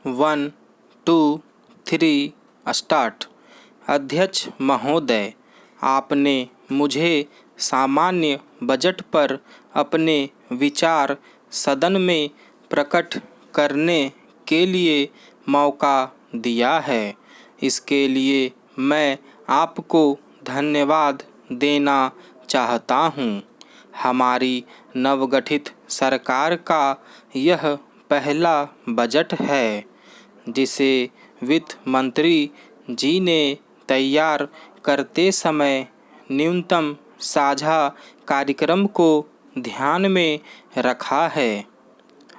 1 2 3 start. अध्यक्ष महोदय, आपने मुझे सामान्य बजट पर अपने विचार सदन में प्रकट करने के लिए मौका दिया है। इसके लिए मैं आपको धन्यवाद देना चाहता हूँ। हमारी नवगठित सरकार का यह पहला बजट है जिसे वित्त मंत्री जी ने तैयार करते समय न्यूनतम साझा कार्यक्रम को ध्यान में रखा है।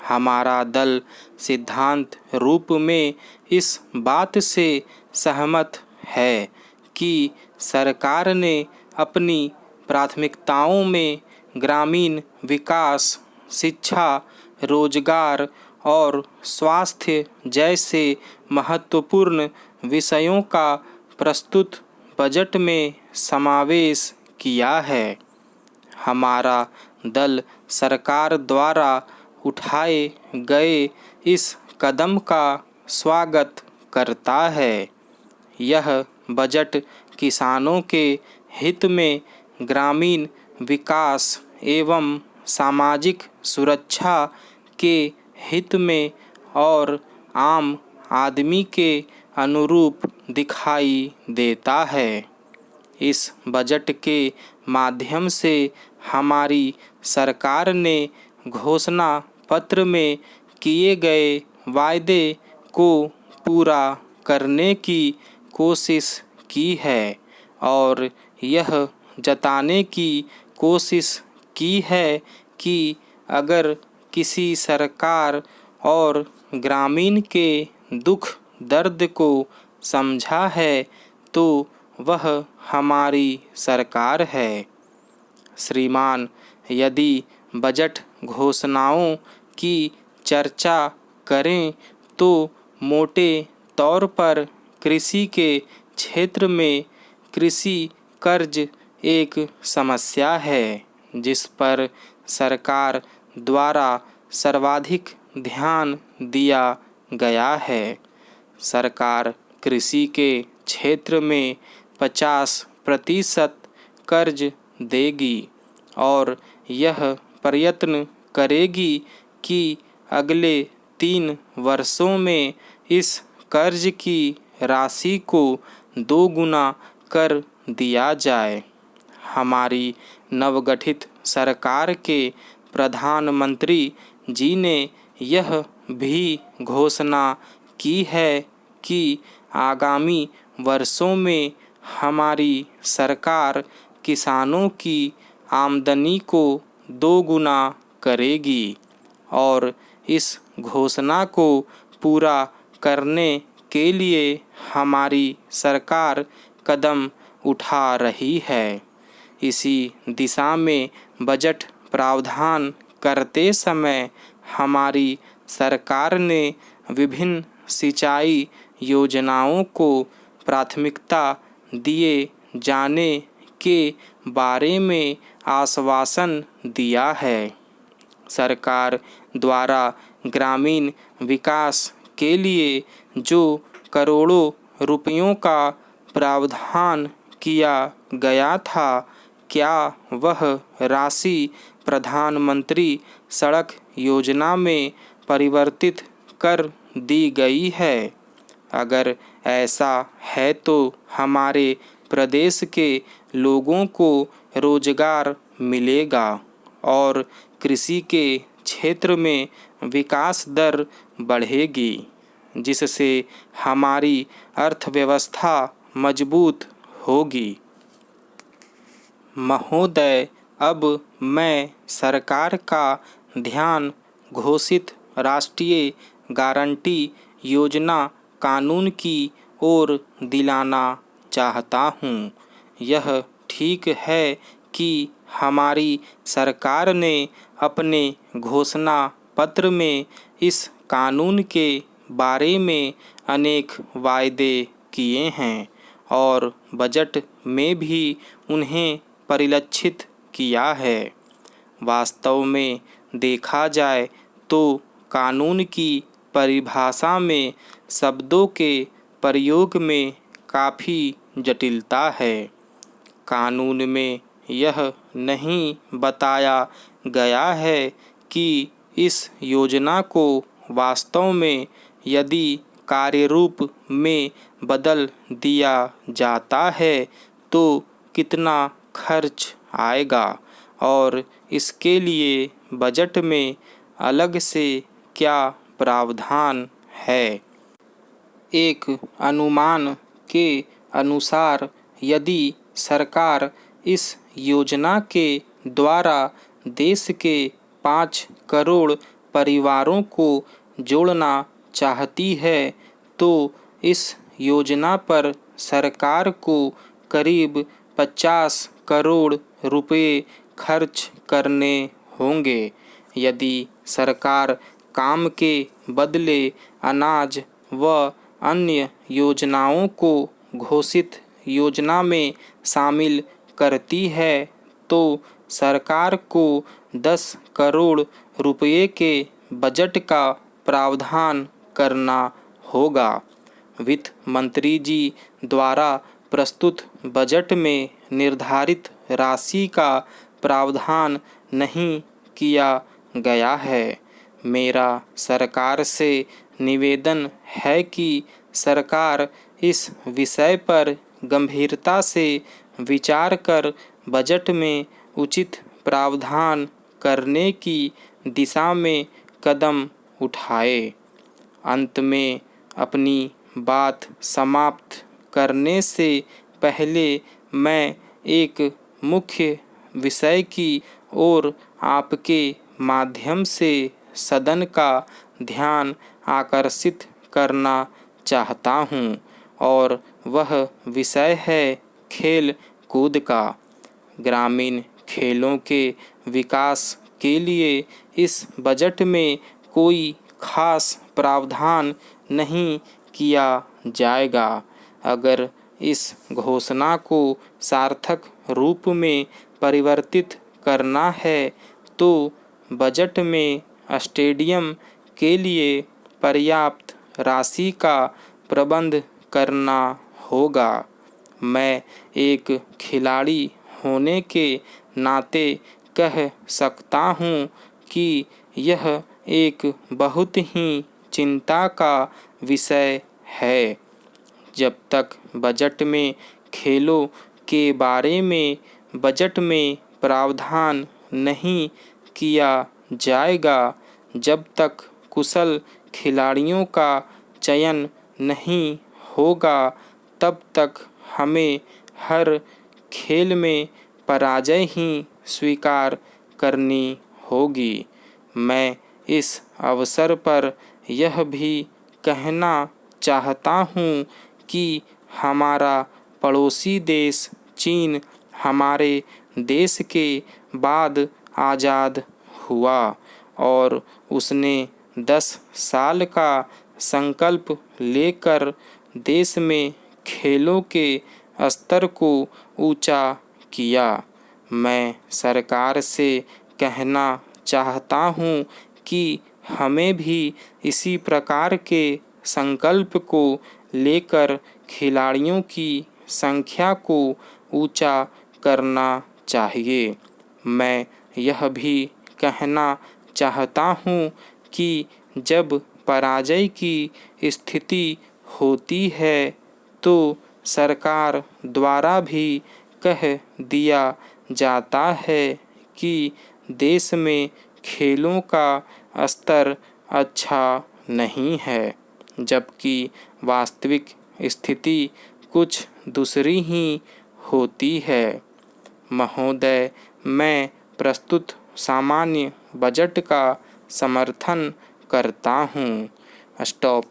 हमारा दल सिद्धांत रूप में इस बात से सहमत है कि सरकार ने अपनी प्राथमिकताओं में ग्रामीण विकास, शिक्षा, रोजगार और स्वास्थ्य जैसे महत्वपूर्ण विषयों का प्रस्तुत बजट में समावेश किया है। हमारा दल सरकार द्वारा उठाए गए इस कदम का स्वागत करता है। यह बजट किसानों के हित में, ग्रामीण विकास एवं सामाजिक सुरक्षा के हित में और आम आदमी के अनुरूप दिखाई देता है। इस बजट के माध्यम से हमारी सरकार ने घोषणा पत्र में किए गए वायदे को पूरा करने की कोशिश की है और यह जताने की कोशिश की है कि अगर किसी सरकार और ग्रामीण के दुख दर्द को समझा है तो वह हमारी सरकार है। श्रीमान, यदि बजट घोषणाओं की चर्चा करें तो मोटे तौर पर कृषि के क्षेत्र में कृषि कर्ज एक समस्या है जिस पर सरकार द्वारा सर्वाधिक ध्यान दिया गया है। सरकार कृषि के क्षेत्र में 50% कर्ज देगी और यह प्रयत्न करेगी कि अगले 3 वर्षों में इस कर्ज की राशि को 2 गुना कर दिया जाए। हमारी नवगठित सरकार के प्रधानमंत्री जी ने यह भी घोषणा की है कि आगामी वर्षों में हमारी सरकार किसानों की आमदनी को 2 गुना करेगी और इस घोषणा को पूरा करने के लिए हमारी सरकार कदम उठा रही है। इसी दिशा में बजट प्रावधान करते समय हमारी सरकार ने विभिन्न सिंचाई योजनाओं को प्राथमिकता दिए जाने के बारे में आश्वासन दिया है। सरकार द्वारा ग्रामीण विकास के लिए जो करोड़ों रुपयों का प्रावधान किया गया था, क्या वह राशि प्रधानमंत्री सड़क योजना में परिवर्तित कर दी गई है? अगर ऐसा है तो हमारे प्रदेश के लोगों को रोजगार मिलेगा और कृषि के क्षेत्र में विकास दर बढ़ेगी जिससे हमारी अर्थव्यवस्था मजबूत होगी। महोदय, अब मैं सरकार का ध्यान घोषित राष्ट्रीय गारंटी योजना कानून की ओर दिलाना चाहता हूँ। यह ठीक है कि हमारी सरकार ने अपने घोषणा पत्र में इस कानून के बारे में अनेक वायदे किए हैं और बजट में भी उन्हें परिलक्षित किया है। वास्तव में देखा जाए तो कानून की परिभाषा में शब्दों के प्रयोग में काफ़ी जटिलता है। कानून में यह नहीं बताया गया है कि इस योजना को वास्तव में यदि कार्यरूप में बदल दिया जाता है तो कितना खर्च आएगा और इसके लिए बजट में अलग से क्या प्रावधान है। एक अनुमान के अनुसार यदि सरकार इस योजना के द्वारा देश के 5 करोड़ परिवारों को जोड़ना चाहती है तो इस योजना पर सरकार को करीब 50 करोड़ रुपए खर्च करने होंगे। यदि सरकार काम के बदले अनाज व अन्य योजनाओं को घोषित योजना में शामिल करती है तो सरकार को 10 करोड़ रुपये के बजट का प्रावधान करना होगा। वित्त मंत्री जी द्वारा प्रस्तुत बजट में निर्धारित राशि का प्रावधान नहीं किया गया है। मेरा सरकार से निवेदन है कि सरकार इस विषय पर गंभीरता से विचार कर बजट में उचित प्रावधान करने की दिशा में कदम उठाए। अंत में अपनी बात समाप्त करने से पहले मैं एक मुख्य विषय की ओर आपके माध्यम से सदन का ध्यान आकर्षित करना चाहता हूँ और वह विषय है खेल कूद का। ग्रामीण खेलों के विकास के लिए इस बजट में कोई खास प्रावधान नहीं किया जाएगा। अगर इस घोषणा को सार्थक रूप में परिवर्तित करना है तो बजट में स्टेडियम के लिए पर्याप्त राशि का प्रबंध करना होगा। मैं एक खिलाड़ी होने के नाते कह सकता हूँ कि यह एक बहुत ही चिंता का विषय है। जब तक बजट में खेलों के बारे में बजट में प्रावधान नहीं किया जाएगा, जब तक कुशल खिलाड़ियों का चयन नहीं होगा, तब तक हमें हर खेल में पराजय ही स्वीकार करनी होगी। मैं इस अवसर पर यह भी कहना चाहता हूँ कि हमारा पड़ोसी देश चीन हमारे देश के बाद आज़ाद हुआ और उसने 10 साल का संकल्प लेकर देश में खेलों के स्तर को ऊंचा किया। मैं सरकार से कहना चाहता हूँ कि हमें भी इसी प्रकार के संकल्प को लेकर खिलाड़ियों की संख्या को ऊंचा करना चाहिए। मैं यह भी कहना चाहता हूँ कि जब पराजय की स्थिति होती है तो सरकार द्वारा भी कह दिया जाता है कि देश में खेलों का स्तर अच्छा नहीं है, जबकि वास्तविक स्थिति कुछ दूसरी ही होती है। महोदय, मैं प्रस्तुत सामान्य बजट का समर्थन करता हूँ। स्टॉप।